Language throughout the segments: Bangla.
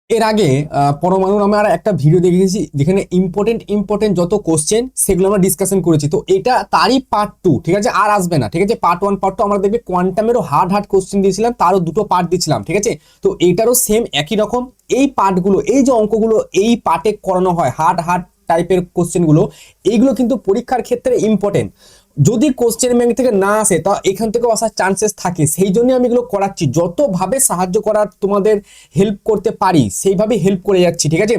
এর আগে পরমাণুর আমরা একটা ভিডিও দেখেছি যেখানে ইম্পর্টেন্ট যত কোশ্চেন সেগুলো আমরা ডিসকাশন করেছি। তো এটা তারই পার্ট 2, ঠিক আছে? আর আসবে না, ঠিক আছে? পার্ট 1 পার্ট 2 আমরা দেখবে কোয়ান্টামেরও হার্ড কোশ্চেন দিয়েছিলাম, তারও দুটো পার্ট দিয়েছিলাম, ঠিক আছে? তো এইটারও সেম একই রকম। এই পার্টগুলো, এই যে অঙ্কগুলো এই পার্টে করানো হয়, হার্ড টাইপের কোশ্চেনগুলো, এইগুলো কিন্তু পরীক্ষার ক্ষেত্রে ইম্পর্টেন্ট। যদি কোশ্চেন ব্যাংক থেকে না আসে তা এখান থেকে আসার চান্সেস থাকে, সেই জন্য আমি এগুলো করাচ্ছি। যতভাবে সাহায্য করার তোমাদের হেল্প করতে পারি সেইভাবে হেল্প করে যাচ্ছি, ঠিক আছে?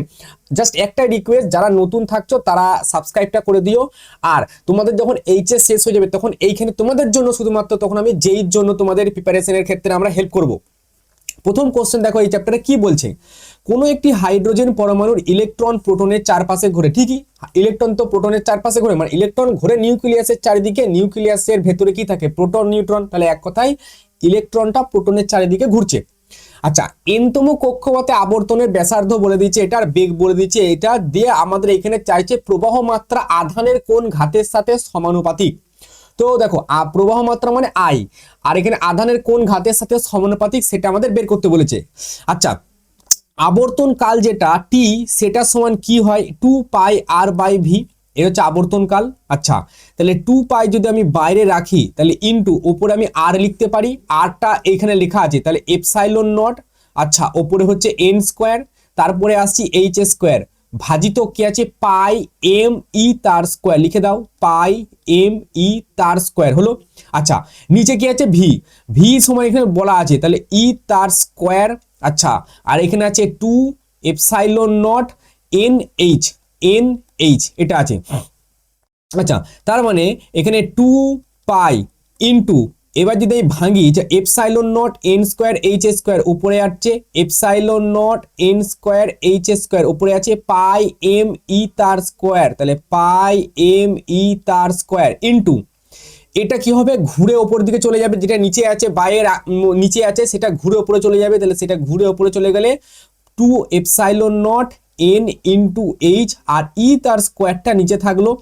জাস্ট একটা রিকোয়েস্ট, যারা নতুন থাকছো তারা সাবস্ক্রাইবটা করে দিও। আর তোমাদের যখন এইচএস শেষ হয়ে যাবে তখন এইখানে তোমাদের জন্য শুধুমাত্র তখন আমি যেইর জন্য তোমাদের প্রিপারেশনের ক্ষেত্রে আমরা হেল্প করব। প্রথম কোশ্চেন দেখো এই চ্যাপ্টারে কি বলছে। কোনো একটি হাইড্রোজেন পরমাণুর ইলেকট্রন প্রোটনের চারপাশে ঘোরে। ঠিকই, ইলেকট্রন তো প্রোটনের চারপাশে ঘোরে, মানে ইলেকট্রন ঘুরে নিউক্লিয়াসের চারিদিকে, নিউক্লিয়াসের ভেতরে কি থাকে? Proton neutron. তাহলে এক কথায় ইলেকট্রনটা প্রোটনের চারিদিকে ঘুরছে। আচ্ছা, এনতম কক্ষপথে আবর্তনের ব্যাসার্ধ বলে দিচ্ছে, এটার বেগ বলে দিচ্ছে, এটা দিয়ে আমাদের এখানে চাইছে প্রবাহ মাত্রা আধানের কোন ঘাতের সাথে সমানুপাতিক। তো দেখো প্রবাহ মাত্রা মানে আই, আর এখানে আধানের কোন ঘাতের সাথে সমানুপাতিক সেটা আমাদের বের করতে বলেছে। আচ্ছা, আবর্তন কাল যেটা টি, সেটা সমান কি হয়? 2πr/v, এর হচ্ছে আবর্তন কাল। আচ্ছা, তাহলে 2π যদি আমি বাইরে রাখি তাহলে ইনটু ওপরে আমি আর লিখতে পারি, আরটা এখানে লেখা আছে, তাহলে এপসাইলন নট। আচ্ছা, ওপরে হচ্ছে এন স্কোয়ার, তারপরে আসছি এইচ স্কোয়ার, ভাজিত কি আছে? পাই এম ই তার স্কোয়ার, লিখে দাও পাই এম ই তার স্কোয়ার হলো। আচ্ছা, নিচে কি আছে? ভি, ভি সমান এখানে বলা আছে, তাহলে ই তার স্কোয়ার। আচ্ছা, আর এখানে আছে 2 epsilon nought N H, N H এটা আছে। আচ্ছা, তার মানে এখানে 2π ইন্টু, এবার যদি আমি ভাঙি যে epsilon nought N square H square, উপরে আসছে epsilon nought N square H square, উপরে আছে পাই এম ই তার স্কোয়ার, তাহলে পাই এম ই তার স্কোয়ার ইন্টু, এটা কি হবে? ঘুরে ওপর দিকে চলে যাবে, যেটা নিচে আছে বাইরের নিচে আছে সেটা ঘুরে ওপরে চলে যাবে, তাহলে সেটা ঘুরে ওপরে চলে গেলে 2 epsilon nought N into H, আর ই তার স্কোয়ারটা নিচে থাকলো।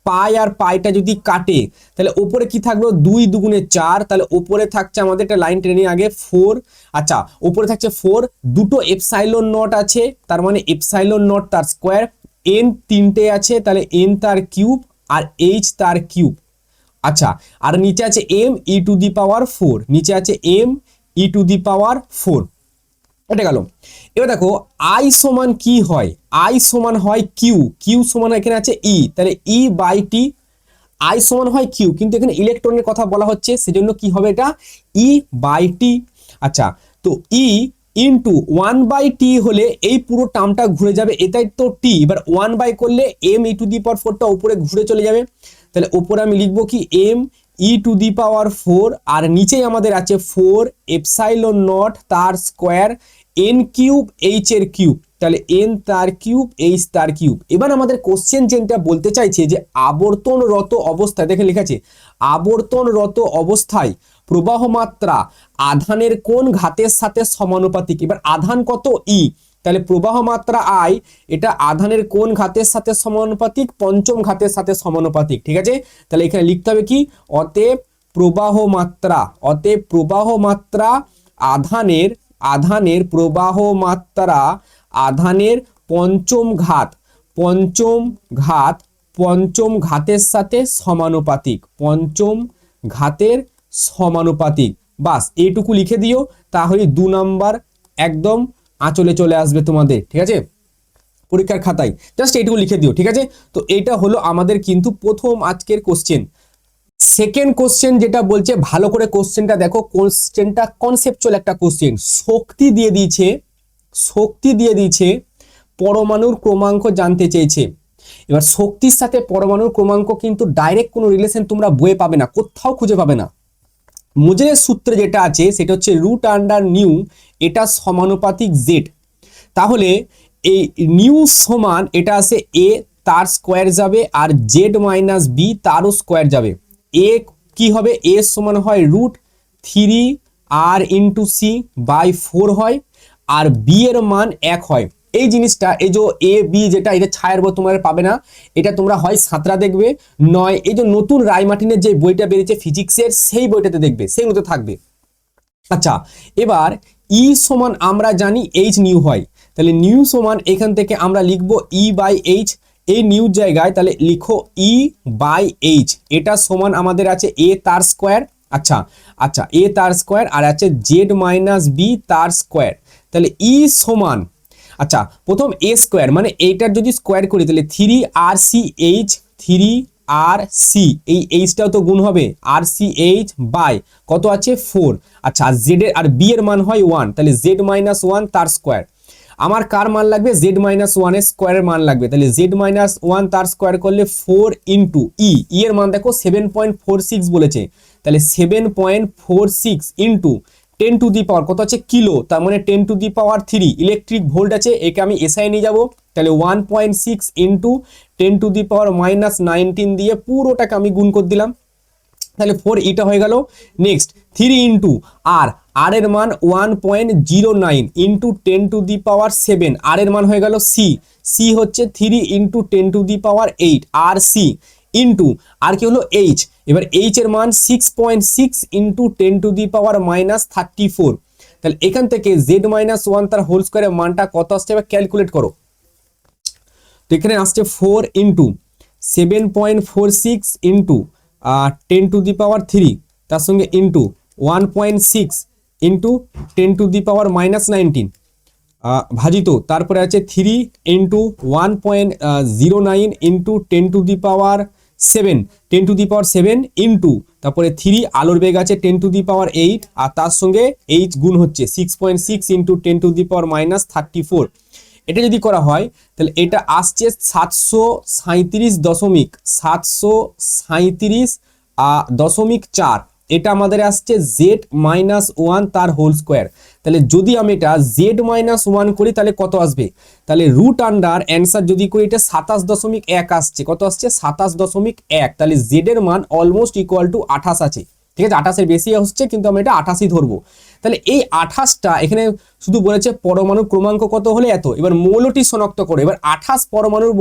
পাই আর পাইটা যদি কাটে তাহলে ওপরে কি থাকলো? 2 দুগুণে 4, তাহলে ওপরে থাকছে আমাদের একটা লাইন টেনে আগে 4। আচ্ছা, ওপরে থাকছে 4, দুটো এপসাইলন নট আছে, তার মানে এপসাইলন নট তার স্কোয়ার, এন তিনটে আছে তাহলে এন তার কিউব, আর এইচ তার কিউব। আচ্ছা, আর নিচে আছে এম ই টু দি পাওয়ার 4, নিচে আছে এম ই টু দি পাওয়ার 4। এটা গেল। এবার দেখো আই সমান কি হয়? আই সমান হয় কিউ, কিউ সমান এখানে আছে ই, তাহলে ই বাই টি। আই সমান হয় কিউ, কিন্তু এখানে ইলেকট্রনের কথা বলা হচ্ছে সেজন্য কি হবে? এটা ই বাই টি। আচ্ছা, তো ই ইন্টু 1/t হলে এই পুরো টার্মটা ঘুরে যাবে, এটাই তো টি। এবার 1 করলে এম ই টু দি পাওয়ার 4টা উপরে ঘুরে চলে যাবে, তাহলে উপরে আমি লিখবো কি? এম ই টু দি পাওয়ার 4, আর নিচেই আমাদের আছে 4 এপসাইলন নট তার স্কোয়ার এন কিউব এইচ এর কিউব, তাহলে এন তার কিউব এইচ তার কিউব। এবার আমাদের কোশ্চেন যেটা বলতে চাইছে যে আবর্তনরত অবস্থায়, দেখে লেখা আছে আবর্তনরত অবস্থায় প্রবাহ মাত্রা আধানের কোন ঘাতের সাথে সমানুপাতিক। এবার আধান কত? ই, তাহলে প্রবাহ মাত্রা আই, এটা আধানের কোন ঘাতের সাথে সমানুপাতিক? পঞ্চম ঘাতের সাথে সমানুপাতিক, ঠিক আছে? তাহলে এখানে লিখতে হবে কি? অতএব প্রবাহ মাত্রা, অতএব প্রবাহ মাত্রা আধানের, আধানের প্রবাহ মাত্রা আধানের পঞ্চম ঘাত, পঞ্চম ঘাত, পঞ্চম ঘাতের সাথে সমানুপাতিক, পঞ্চম ঘাতের সমানুপাতিক। বাস এইটুকু লিখে দিও, তাহলে 2 নাম্বার একদম আঁচলে চলে আসবে তোমাদের, ঠিক আছে? পরীক্ষার খাতায় জাস্ট এইটুকু লিখে দিও, ঠিক আছে? তো এইটা হলো আমাদের কিন্তু প্রথম আজকের কোশ্চেন। সেকেন্ড কোশ্চেন যেটা বলছে, ভালো করে কোশ্চেনটা দেখো, কোশ্চেনটা কনসেপচুয়াল একটা কোশ্চেন। শক্তি দিয়ে দিয়েছে, শক্তি দিয়ে দিয়েছে, পরমাণুর ক্রমাঙ্ক জানতে চেয়েছে। এবার শক্তির সাথে পরমাণুর ক্রমাঙ্ক কিন্তু ডাইরেক্ট কোনো রিলেশন তোমরা বইয়ে পাবে না, কোথাও খুঁজে পাবে না। মোজেলের সূত্রে যেটা আছে সেটা হচ্ছে রুট আন্ডার নিউ, এটা সমানুপাতিক জেড। তাহলে এই নিউ সমান এটা আছে এ তার স্কোয়ার যাবে, আর জেড মাইনাস বি তারও স্কোয়ার যাবে। এ কি হবে? এ সমান হয় √3 আর ইন্টু সি বাই 4 হয়, আর বি এর মান 1 হয়। এই জিনিসটা, এই যে এ বি যেটা, এটা ছায়ের বই তোমরা পাবে না, এটা তোমরা হয় সাঁতরা দেখবে, নয় এই যে নতুন রায়মার্টিনের যে বইটা বেরিয়েছে ফিজিক্সের সেই বইটাতে দেখবে, সেগুলোতে থাকবে। আচ্ছা, এবার ই সমান আমরা জানি এইচ নিউ হয়, তাহলে নিউ সমান এখান থেকে আমরা লিখব ই বাই এইচ, এই নিউ জায়গায় তাহলে লিখো ই বাই এইচ, এটা সমান আমাদের আছে এ তার স্কোয়ার। আচ্ছা আচ্ছা, এ তার স্কোয়ার আর আছে জেড মাইনাস বি তার স্কোয়ার। তাহলে ই সমান, আচ্ছা প্রথম এ স্কোয়ার মানে এইটার যদি স্কোয়ার করি তাহলে 3RCH, 3RC, এই এইচটাও তো গুণ হবে RCH বাই কত আছে 4। আচ্ছা জেড এর আর বি এর মান হয় 1, তাহলে জেড মাইনাস 1 তার স্কোয়ার। আমার কার মান লাগবে? জেড মাইনাস 1 এর স্কোয়ারের মান লাগবে। তাহলে জেড মাইনাস 1 তার স্কোয়ার করলে 4 ইন্টু ই, ই এর মান দেখো 7.46 বলেছে, তাহলে 7.46 ইন্টু 10 টু দি পাওয়ার কত আছে কিলো, তার মানে 10 to the power 3 electric volt আছে, একে আমি এসআই নিয়ে যাব। তাহলে 1.6 into 10 to the power minus 19 দিয়ে পুরোটাকে আমি গুণ করে দিলাম, তাহলে 4 এটা হয়ে গেল। নেক্সট 3 ইন্টু আর, আর এর মান 1.09 ইন্টু 10 টু দি পাওয়ার 7, আর এর মান হয়ে গেল সি, সি হচ্ছে 3 ইন্টু 10 টু দি পাওয়ার 8 আর সি ইন্টু আর কি হলো এইচ, এবার এইচ এর মান 6.6 into 10 to the power minus 34। তাহলে এখান থেকে জেড মাইনাস 1 তার হোল স্কোয়ারের মানটা কত আসছে এবার ক্যালকুলেট করো। তো এখানে আসছে 4 ইন্টু 7.46 ইন্টু 10 টু দি পাওয়ার 3, তার সঙ্গে into 1.6 into 10 to the power minus 19 ভাজিত, তারপরে আছে 3 into 1.09 into 10 to the power 7, 10 to the power 7 into তারপরে 3 আলোর বেগ আছে 10 টু দি পাওয়ার 8 আর তার সঙ্গে এইচ গুণ হচ্ছে 6.6 into 10 to the power minus 34। এটা যদি করা হয় তাহলে এটা আসছে 737.4, এটা আমাদের আসছে জেড মাইনাস 1 তার হোল স্কোয়ার। তাহলে যদি আমি এটা জেড মাইনাস 1 করি তাহলে কত আসবে, তাহলে রুট আন্ডার অ্যান্সার যদি করি এটা 27.1 আসছে, কত আসছে 27.1, তাহলে জেড এর মান অলমোস্ট ইকুয়াল টু 28 আছে, ঠিক আছে 28 এর বেশি হচ্ছে কিন্তু আমি এটা 28ই ধরবো। তাহলে এই 28টা এখানে শুধু বলেছে পরমাণু ক্রমাঙ্ক কত হলে এত, এবার মৌলটি শনাক্ত করে, এবার 28 পরমাণুর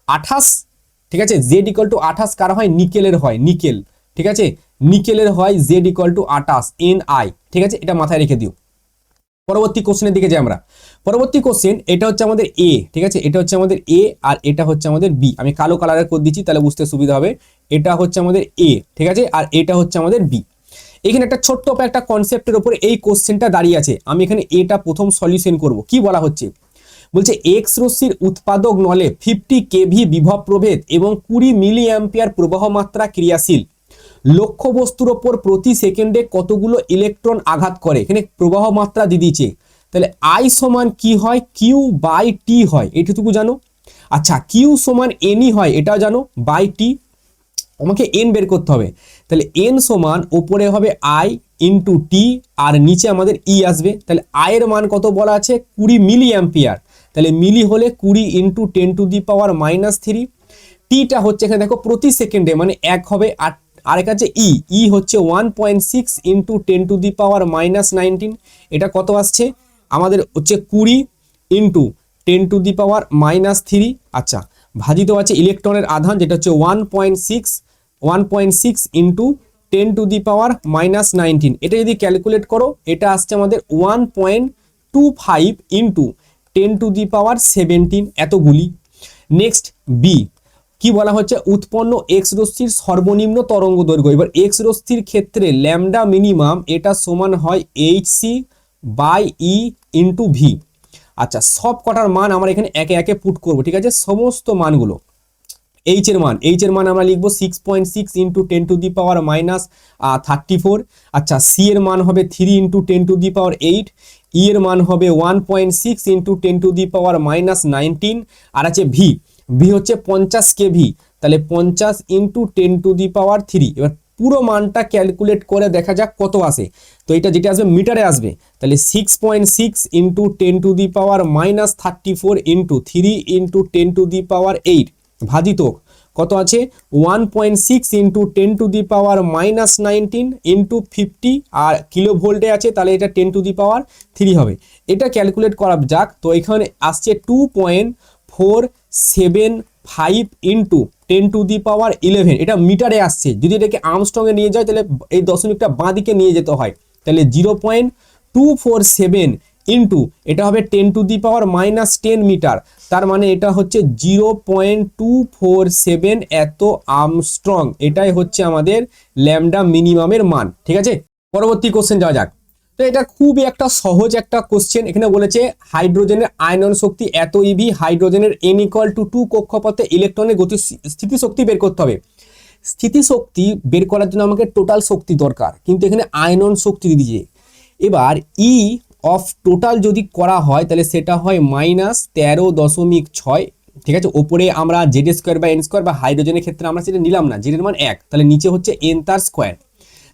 28, ঠিক আছে জেড ইকুয়াল টু 28 কার হয়, নিকেলের হয়, নিকেল, ঠিক আছে নিকেলের হয় জেড ইকুয়াল টু 28 Ni, ঠিক আছে এটা মাথায় রেখে দিও। পরবর্তী কোশ্চেনের দিকে যাই আমরা। পরবর্তী কোশ্চেন এটা হচ্ছে আমাদের এ, ঠিক আছে এটা হচ্ছে আমাদের এ আর এটা হচ্ছে আমাদের বি, আমি কালো কালারে করে দিচ্ছি তাহলে বুঝতে সুবিধা হবে। এটা হচ্ছে আমাদের এ, ঠিক আছে আর এটা হচ্ছে আমাদের বি। এখানে একটা ছোট্ট একটা কনসেপ্টের উপর এই কোশ্চেনটা দাঁড়িয়ে আছে, আমি এখানে এটা প্রথম সলিউশন করব। কি বলা হচ্ছে, বলছে এক্স রশ্মির উৎপাদক নলে 50 কেভি বিভব প্রভেদ এবং 20 মিলি অ্যাম্পিয়ার প্রবাহ মাত্রা ক্রিয়াশীল, লক্ষ্য বস্তুর ওপর প্রতি সেকেন্ডে কতগুলো ইলেকট্রন আঘাত করে, এখানে প্রবাহ মাত্রা দিয়ে দিয়েছে। তাহলে আই সমান কি হয়, কিউ বাই টি হয়, এটুকু জানো। আচ্ছা কিউ সমান এনই হয় এটাও জানো, বাই টি, আমাকে এন বের করতে হবে। তাহলে এন সমান ওপরে হবে আই ইন্টু টি আর নিচে আমাদের ই আসবে। তাহলে আই এর মান কত বলা আছে 20 মিলি অ্যাম্পিয়ার, তাহলে মিলি হলে 20 into 10 to the power minus 3, টিটা হচ্ছে এখানে দেখো প্রতি সেকেন্ডে মানে 1 হবে, আর এর কাছে ই হচ্ছে 1.6 into 10 to the power minus 19, এটা কত আসছে আমাদের হচ্ছে 20 into 10 to the power minus 3। আচ্ছা ভাজিত আছে ইলেকট্রনের আধান যেটা হচ্ছে 1.6 into 10 to the power minus 19, এটা যদি ক্যালকুলেট করো এটা আসছে আমাদের 1.25 ইন্টু 10 টু দি পাওয়ার 17 এতগুলি। নেক্সট বি কি বলা হচ্ছে, উৎপন্ন এক্স রশ্মির সর্বনিম্ন তরঙ্গ দৈর্ঘ্য, এবার এক্স রশ্মির ক্ষেত্রে ল্যামডা মিনিমাম এটা সমান হয় HC by E into V. আচ্ছা সব কটার মান আমরা এখানে একে একে পুট করব, ঠিক আছে সমস্ত মানগুলো। এইচ এর মান আমরা লিখবো 6.6 into 10 to the power minus 34। আচ্ছা সি এর মান হবে 3 ইন্টু 10 টু দি পাওয়ার 8, ই এর মান হবে 1.6 into 10 to the power minus 19, আর আছে ভি হচ্ছে 50 কেভি, তাহলে 50 ইন্টু 10 টু দি পাওয়ার 3। এবার পুরো মানটা ক্যালকুলেট করে দেখা যাক কত আসে, তো এটা যেটা আসবে মিটারে আসবে, তাহলে 6.6 into 10 to the power minus 34 into 3 into 10 to the power 8 ভাজিত কত আছে 1.6 into 10 to the power minus 19 into 50 আর কিলো ভোল্টে আছে, তাহলে এটা 10 টু দি পাওয়ার 3 হবে। এটা ক্যালকুলেট করা যাক, তো এখানে আসছে 2.475 ইন্টু 10 টু দি পাওয়ার 11, এটা মিটারে আসছে, যদি এটাকে আর্মস্ট্রংয়ে নিয়ে যায় তাহলে এই দশমিকটা বাঁ দিকে নিয়ে যেতে হয়, তাহলে 0.247 ইন্টু এটা হবে 10⁻⁻10 মিটার, তার মানে এটা হচ্ছে 0.247 এত আর্মস্ট্রং, এটাই হচ্ছে আমাদের ল্যামডা মিনিমামের মান। ঠিক আছে, পরবর্তী কোশ্চেন যাওয়া যাক। তো এটা খুবই একটা সহজ একটা কোশ্চেন। এখানে বলেছে হাইড্রোজেনের আয়নন শক্তি এত ইভি, হাইড্রোজেনের n=2 কক্ষপথে ইলেকট্রনের গতি স্থিতিশক্তি বের করতে হবে। স্থিতিশক্তি বের করার জন্য আমাকে টোটাল শক্তি দরকার, কিন্তু এখানে আয়নন শক্তি দিয়েছে। এবার ই অফ টোটাল যদি করা হয় তাহলে সেটা হয় -13.6। ঠিক আছে, ওপরে আমরা z² বা n² বা হাইড্রোজেনের ক্ষেত্রে আমরা সেটা নিলাম না, জেড এর মান 1, তাহলে নিচে হচ্ছে n তার স্কোয়ার,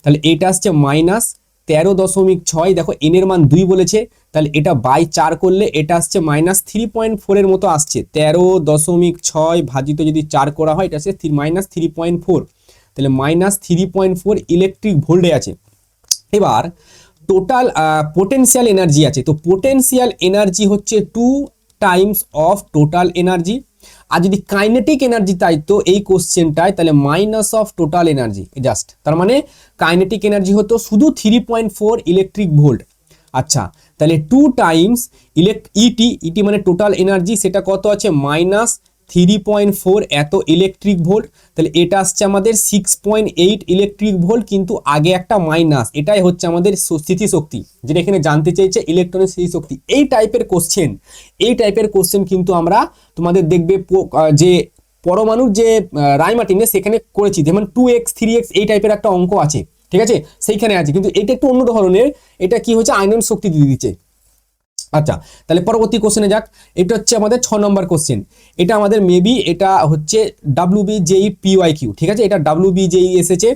তাহলে এটা আসছে -13.6। দেখো n এর মান 2 বলেছে, তাহলে এটা বাই 4 করলে এটা আসছে -3.4 এর মতো আসছে। 13.6 ভাজিত যদি 4 করা হয় এটা আসছে -3.4, তাহলে -3.4 ইলেকট্রিক ভোল্টে আছে। এবার টোটাল পোটেনশিয়াল এনার্জি আছে, তো পোটেনশিয়াল এনার্জি হচ্ছে 2 টাইমস অফ টোটাল এনার্জি। আর যদি কাইনেটিক এনার্জি তাই তো এই কোশ্চেনটায় তাহলে minus of total energy just, তার মানে কাইনেটিক এনার্জি হতো শুধু 3.4 ইলেকট্রিক ভোল্ট। আচ্ছা, তাহলে 2 টাইমস ইটি মানে টোটাল এনার্জি, সেটা কত আছে -3.4 এত ইলেকট্রিক ভোল্ট, তাহলে এটা আসছে আমাদের 6.8 ইলেকট্রিক ভোল্ট, কিন্তু আগে একটা মাইনাস, এটাই হচ্ছে আমাদের স্থিতিশক্তি, যেটা এখানে জানতে চেয়েছে ইলেকট্রনের স্থিতিশক্তি। এই টাইপের কোশ্চেন কিন্তু আমরা তোমাদের দেখবে যে পরমাণুর যে রায়মার্টিনে সেখানে করেছি, যেমন 2x 3x এই টাইপের একটা অঙ্ক আছে। ঠিক আছে, সেইখানে আছে, কিন্তু এটা একটু অন্য ধরনের, এটা কি হচ্ছে আয়নন শক্তি দিয়ে দিচ্ছে। আচ্ছা, তাহলে পরবর্তী কোশ্চেনে যাক। এটা হচ্ছে আমাদের 6 নম্বর কোশ্চেন। এটা আমাদের মেবি এটা হচ্ছে WBJEPYQ। ঠিক আছে, এটা WBJE এসেছে।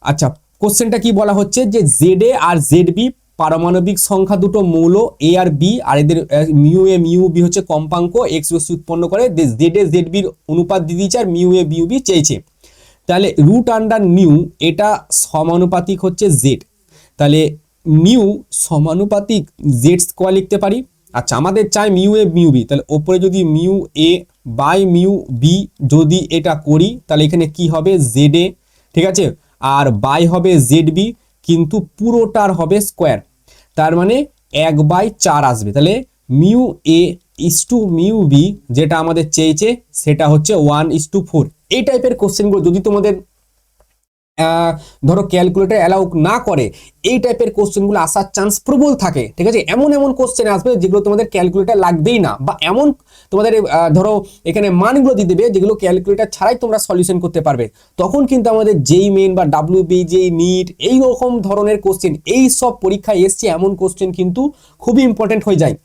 আচ্ছা, কোশ্চেনটা কি বলা হচ্ছে যে ZA আর ZB পারমাণবিক সংখ্যা দুটো মৌল A আর B, আর এদের μA μB হচ্ছে কম্পাঙ্ক X রশ্মি উৎপন্ন করে, ZA ZB এর অনুপাত দিয়ে দিয়েছে আর μA μB চেয়েছে। তাহলে √নিউ এটা সমানুপাতিক হচ্ছে Z, তাহলে মিউ সমানুপাতিক z² লিখতে পারি। আচ্ছা, আমাদের চাই μA μB, তাহলে ওপরে যদি μA বাই μB যদি এটা করি তাহলে এখানে কি হবে ZA, ঠিক আছে, আর বাই হবে ZB, কিন্তু পুরোটার হবে স্কোয়ার, তার মানে 1/4 আসবে। তাহলে μA μB যেটা আমাদের চেয়েছে সেটা হচ্ছে 1:4। এই টাইপের কোশ্চেনগুলো যদি তোমাদের ধরো ক্যালকুলেটর অ্যালাউ না করে, এই টাইপের কোশ্চেনগুলো আসার চান্স প্রবল থাকে। ঠিক আছে, এমন কোশ্চেন আসবে যেগুলো তোমাদের ক্যালকুলেটর লাগবেই না, বা এমন তোমাদের ধরো এখানে মানগুলো দিয়ে দেবে যেগুলো ক্যালকুলেটর ছাড়াই তোমরা সলিউশন করতে পারবে। তখন কিন্তু আমাদের যেই মেন বা WBJEE নিট এই রকম ধরনের কোশ্চেন, এই সব পরীক্ষায় এসছে এমন কোশ্চেন কিন্তু খুবই ইম্পর্টেন্ট হয়ে যায়।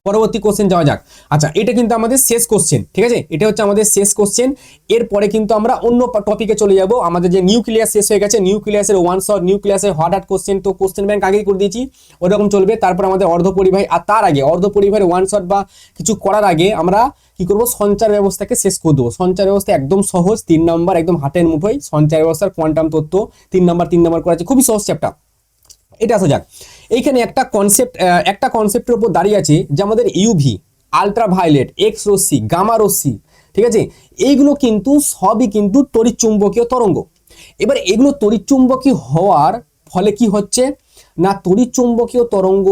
পরবর্তী কোশ্চেন যাওয়া যাক। আচ্ছা, এটা কিন্তু আমাদের শেষ কোশ্চেন। ঠিক আছে, এটা হচ্ছে আমাদের শেষ কোশ্চেন। এরপরে কিন্তু আমরা অন্য টপিকে চলে যাব। আমাদের যে নিউক্লিয়াস শেষ হয়ে গেছে, নিউক্লিয়াসের ওয়ান শট, নিউক্লিয়াসের হার্ড কোশ্চেন তো কোশ্চেন ব্যাংক আগেই করে দিয়েছি, ওরকম চলবে। তারপর আমাদের অর্ধপরিবাহী, আর তার আগে অর্ধপরিবাহীর ওয়ান শট বা কিছু করার আগে আমরা কি করব, সঞ্চার ব্যবস্থাকে শেষ করে দেবো। সঞ্চার ব্যবস্থা একদম সহজ, 3 নম্বর একদম হাতের মুঠোয়। সঞ্চার ব্যবস্থার কোয়ান্টাম তত্ত্ব 3 নম্বর করা আছে, খুবই সহজ চ্যাপ্টার। এটা আসা যাক। এইখানে একটা কনসেপ্টের উপর দাঁড়িয়ে আছে যে আমাদের ইউভি, আলট্রাভায়োলেট, এক্স রশ্মি, গামা রশ্মি, ঠিক আছে, এইগুলো কিন্তু সবই কিন্তু তড়িৎচুম্বকীয় তরঙ্গ। এবার এগুলো তড়িৎচুম্বকী হওয়ার ফলে কি হচ্ছে না, তড়িৎচুম্বকীয় তরঙ্গ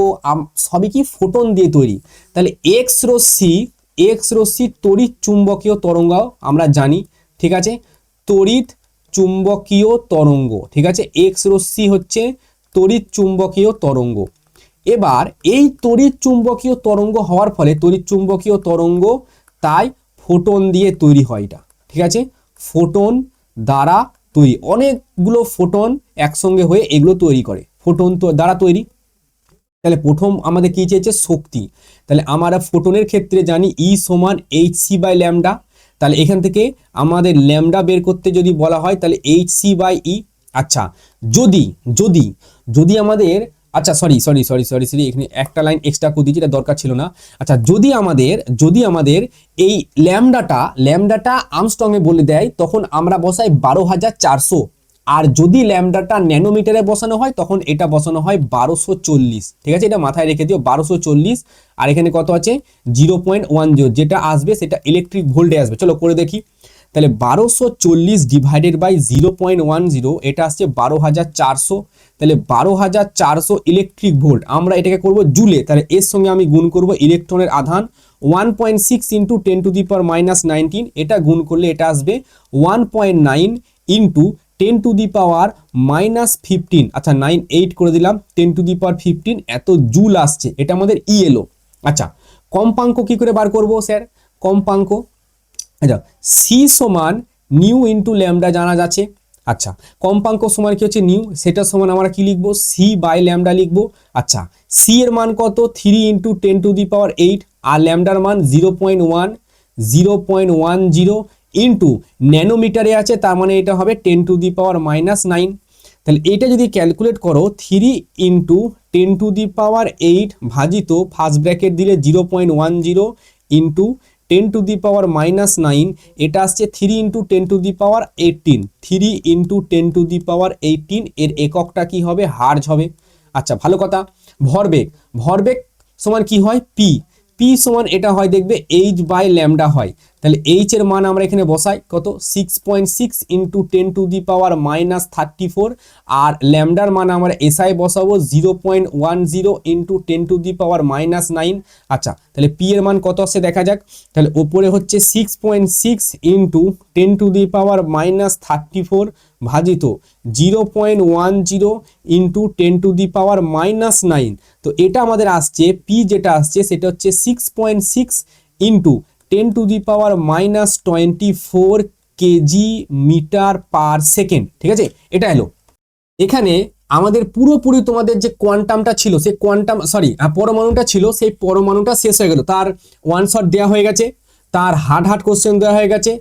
সবই কি ফোটন দিয়ে তৈরি। তাহলে এক্স রশ্মি তড়িৎ চুম্বকীয় তরঙ্গ আমরা জানি। ঠিক আছে, তড়িৎ চুম্বকীয় তরঙ্গ, ঠিক আছে, এক্স রশ্মি হচ্ছে তড়িৎ চুম্বকীয় তরঙ্গ। এবার এই তড়িৎ চুম্বকীয় তরঙ্গ হওয়ার ফলে তড়িৎ চুম্বকীয় তরঙ্গ তাই ফোটন দিয়ে তৈরি হয়। এটা ঠিক আছে, ফোটন দ্বারা তৈরি, অনেকগুলো ফোটন একসঙ্গে হয়ে এগুলো তৈরি করে, ফোটন দ্বারা তৈরি। তাহলে প্রথম আমাদের কি চেয়েছে, শক্তি। তাহলে আমরা ফোটনের ক্ষেত্রে জানি E = hc/λ। তাহলে এখান থেকে আমাদের ল্যামডা বের করতে যদি বলা হয় তাহলে hc/E। আচ্ছা, যদি আমাদের, আচ্ছা সরি এখানে একটা লাইন এক্সট্রা করে দিয়েছি, এটা দরকার ছিল না। আচ্ছা, যদি আমাদের এই ল্যামডাটা আর্মস্ট্রংয়ে বলে দেয় তখন আমরা বসাই 12,400, আর যদি ল্যামডাটা ন্যানোমিটারে বসানো হয় তখন এটা বসানো হয় 1240। ঠিক আছে, এটা মাথায় রেখে দিও, 1240। আর এখানে কত আছে 0.10, যেটা আসবে সেটা ইলেকট্রিক ভোল্টে আসবে। চলো করে দেখি। তাহলে 1240 ডিভাইডেড বাই 0.10 এটা আসছে 12,400। তাহলে 12,400 ইলেকট্রিক ভোল্ট, আমরা এটাকে করব জুলে, তাহলে এর সঙ্গে আমি গুণ করব ইলেকট্রনের আধান 1.6 ইন্টু 10⁻⁻19, এটা গুণ করলে এটা আসবে 1.9 ইন্টু 10⁻⁻15। আচ্ছা 98 করে দিলাম, 10⁻15 এত জুল আসছে, এটা আমাদের ই এলো। আচ্ছা কম্পাঙ্ক কি করে বার করব স্যার? কম্পাঙ্ক আচ্ছা সি সমান নিউ ইন্টু ল্যামডা জানা যাচ্ছে। আচ্ছা কম্পাঙ্ক সমান কি হচ্ছে নিউ, সেটা সমান আমরা কি লিখবো? সি বাই ল্যামডা লিখবো। আচ্ছা সি এর মান কত? 3 ইন্টু 10⁻8, আর ল্যামডার মান 0.10 ইন্টু ন্যানোমিটারে আছে, তার মানে এটা হবে 10⁻⁻9। তাহলে এটা যদি ক্যালকুলেট করো 3 ইন্টু 10⁻8 ভাজিত ফার্স্ট ব্র্যাকেট দিলে 0.10 ইন্টু 10⁻⁻9, এটা আসছে 3 ইন্টু 10⁻18, 3 ইন্টু 10⁻18, এর এককটা কি হবে? হার্জ হবে। আচ্ছা ভালো কথা। ভরবেগ, ভরবেগ সমান কি হয়? পি, পি সমান এটা হয় দেখবে এইচ বাই ল্যামডা হয়। তাহলে এইচ এর মান আমরা এখানে বসাই কত? 6.6 ইন্টু 10⁻34, আর ল্যামডার মান আমরা এসআই বসাবো 0.10 ইন্টু 10⁻9। আচ্ছা তাহলে পি এর মান কত আসছে দেখা যাক। তাহলে ওপরে হচ্ছে 6.6 ইন্টু 10⁻34 ভাজিত 0.10 ইন্টু 10⁻9। তো এটা আমাদের আসছে পি, যেটা আসছে সেটা হচ্ছে 6.6 into 10⁻24 kg metre per second. ঠিক আছে, এটা এলো। এখানে আমাদের পুরোপুরি তোমাদের যে কোয়ান্টামটা ছিল, সেই কোয়ান্টাম পরমাণুটা ছিল, সেই পরমাণুটা শেষ হয়ে গেল। তার ওয়ান শট দেওয়া হয়ে গেছে, তার হার্ড কোশ্চেন দেওয়া হয়ে গেছে,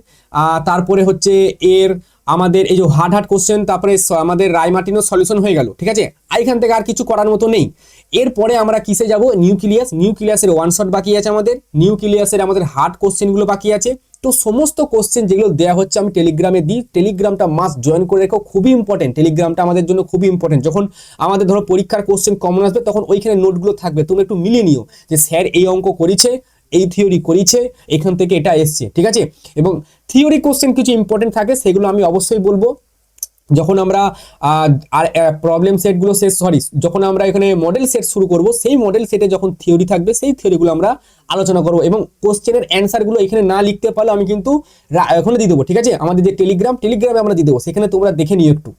তারপরে হচ্ছে এর আমাদের এই যে হার্ড কোশ্চেন, তারপরে আমাদের রায়মার্টিনও সলিউশন হয়ে গেল। ঠিক আছে, এখান থেকে আর কিছু করার মতো নেই। এরপরে আমরা কিসে যাব? নিউক্লিয়াস। নিউক্লিয়াসের ওয়ান শট বাকি আছে আমাদের, নিউক্লিয়াসের আমাদের হার্ড কোশ্চেনগুলো বাকি আছে। তো সমস্ত কোশ্চেন যেগুলো দেওয়া হচ্ছে আমি টেলিগ্রামে দিই, টেলিগ্রামটা মাস্ট জয়েন করে রেখো, খুবই ইম্পর্টেন্ট। টেলিগ্রামটা আমাদের জন্য খুবই ইম্পর্টেন্ট। যখন আমাদের ধরো পরীক্ষার কোশ্চেন কমন আসবে, তখন ওইখানে নোটগুলো থাকবে, তুমি একটু মিলিয়ে নিও যে স্যার এই অঙ্ক করেছে, এই থিওরি করেছে, এখান থেকে এটা এসছে। ঠিক আছে, এবং থিওরি কোশ্চেন কিছু ইম্পর্টেন্ট থাকে, সেগুলো আমি অবশ্যই বলবো যখন আমরা আর প্রবলেম সেটগুলো যখন আমরা এখানে মডেল সেট শুরু করব, সেই মডেল সেটে যখন থিওরি থাকবে, সেই থিওরিগুলো আমরা আলোচনা করব, এবং কোশ্চেনের অ্যান্সারগুলো এখানে না লিখতে পারলে আমি কিন্তু এখানে দিয়ে দেবো। ঠিক আছে, আমাদের যে টেলিগ্রামে আমরা দিয়ে দেবো, সেখানে তোমরা দেখে নিও একটু।